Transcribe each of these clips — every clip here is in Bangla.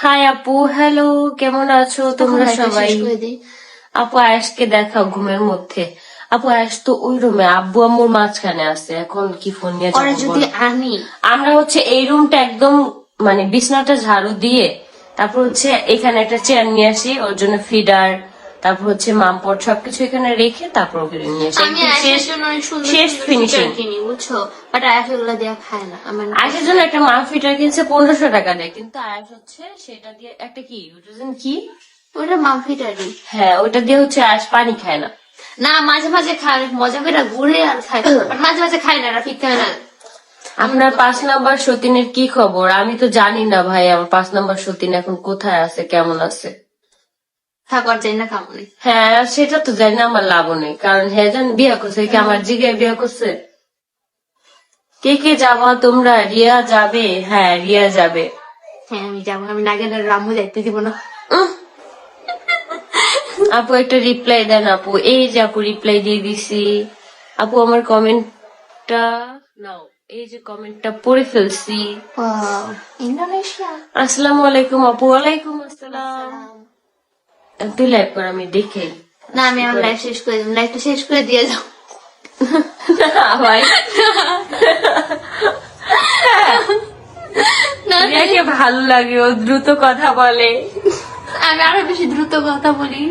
হাই আপু, হ্যালো, কেমন আছো তোমরা সবাই? আপু আয়েশকে দেখাও ঘুমের মধ্যে। আপু আয়েশ তো ওই রুমে, আব্বু আম্মুর মাঝখানে আছে, এখন কি ফোন নিয়ে যাবো যদি বলো? আমি আমরা হচ্ছে এই রুমটা একদম মানে বিছনাটা ঝাড়ু দিয়ে তারপর হচ্ছে এখানে একটা চেয়ার নিয়ে আসি ওর জন্য, ফিডার, তারপর হচ্ছে মামপট সবকিছু এখানে রেখে তারপর ওকে নিয়ে আসি। আমি একদম আয়েশের জন্য অনেক সুন্দর শেষ সুন্দর ফিনিশিং। ফিচার কিনি বুঝছো, বাট আয়েশ ওগুলো দিয়ে খায় না। আমার আয়েশের জন্য একটা মাম ফিটার কিনছে 1500 টাকা দিয়ে, কিন্তু আয়েশ হচ্ছে সেটা দিয়ে একটা কি ওটা যেন কি, ওটা মাম ফিটারই হ্যাঁ ওটা দিয়ে হচ্ছে আয়েশ পানি খায় না। না, মাঝে মাঝে খায়, অনেক মজা করে ঘুরে আর খায়, বাট মাঝে মাঝে খায় না, রাফিক খায় না। আপনার 5 নাম্বার সতীনের কি খবর? আমি তো জানি না ভাই, আমার 5 নাম্বার সতীন এখন কোথায় আছে, কেমন আছে। থাকার চাই না কামনে। হ্যাঁ সেটা তো জানি না, আমার লাভ নেই, কারণ হ্যাঁ জান বিয়ে করছে কি আমার জিগায় বিয়ে করছে। কে কে যাবা তোমরা? রিয়া যাবে? হ্যাঁ রিয়া যাবে। হ্যাঁ আমি যাবো, আমি না গেলে রামু যাইতে দিব না। আপু একটা রিপ্লাই দেন আপু। এই যে আপু রিপ্লাই দিয়ে দিছি। আপু আমার কমেন্টটা নাও, এই যে কমেন্টটা পড়ে ফেলছি। ইন্দোনেশিয়া। আসসালামু আলাইকুম আপু। ওয়ালাইকুম আসসালাম। তুই লাইভ কর, আমি দেখে। না আমি আমার লাইফ শেষ করে দিলাম, লাইফটা শেষ করে দিয়ে যাও। ভাই রিয়াকে ভালো লাগে, ও দ্রুত কথা বলে। আমি আরো বেশি দ্রুত কথা বলি।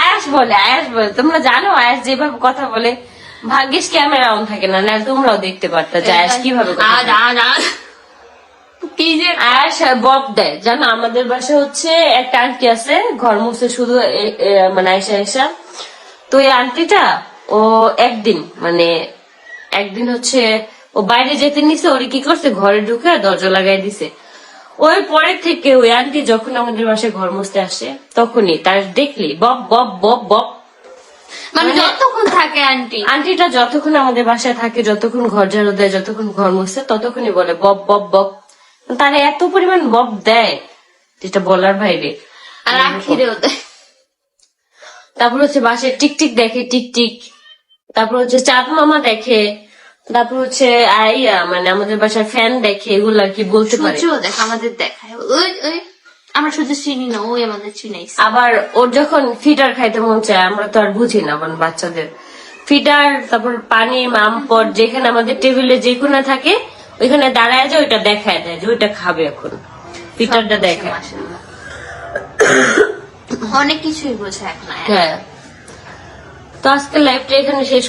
আয়াস বলে, আয়াস বলে, তোমরা জানো আয়াস যেভাবে কথা বলে, ভাগ্যিস ক্যামেরা অন থাকে না, না তোমরাও দেখতে পারতা যে আয়াস কিভাবে কথা বলে। কি যে আয়াস বব দেয় জানো। আমাদের বাসায় হচ্ছে একটা আন্টি আছে, ঘর মুছে শুধু মানে আয়সা আয়সা, তো এই আন্টিটা ও একদিন হচ্ছে ও বাইরে যেতে নিছে, ওরে কি করছে ঘরে ঢুকে দরজা লাগাই দিছে। ওই পরে থেকে ওই আন্টি যখন আমাদের বাসায় ঘর মুছতে আসে তখনই তার দেখলি বব বব বব বব, মানে যতক্ষণ থাকে আন্টিটা যতক্ষণ আমাদের বাসায় থাকে, যতক্ষণ ঘর ঝাড়ু দেয়, যতক্ষণ ঘর মুছছে, ততক্ষণই বলে বব বব বব। তারা এত পরিমাণ বব দেয় যেটা বলার বাইরে। আর আখিরেও দেয়। তারপর হচ্ছে বাসায় টিকটিক দেখে, টিকটিক, তারপর হচ্ছে চাঁদ মামা দেখে, তারপর হচ্ছে আইয়া মানে আমাদের বাসায় ফ্যান দেখে, এগুলো আর কি বলতে পারে। সূর্য দেখ, আমাদের দেখায় ওই ওই আমরা শুধু চিনি না, ওই আমাদের চিনাইছে। আবার ওর যখন ফিটার খাইতে মন চায়, আমরা তো আর বুঝি না মানে বাচ্চাদের ফিটার, তারপর পানি মামপট যেখানে আমাদের টেবিলে যে কোনো থাকে ওইখানে দাঁড়ায় যায়, ওইটা দেখায় দেয় যে ওইটা খাবে, এখন ফিটারটা দেখায়। অনেক কিছুই বোঝে এখন। হ্যাঁ, তো আজকে লাইভটা এখানে শেষ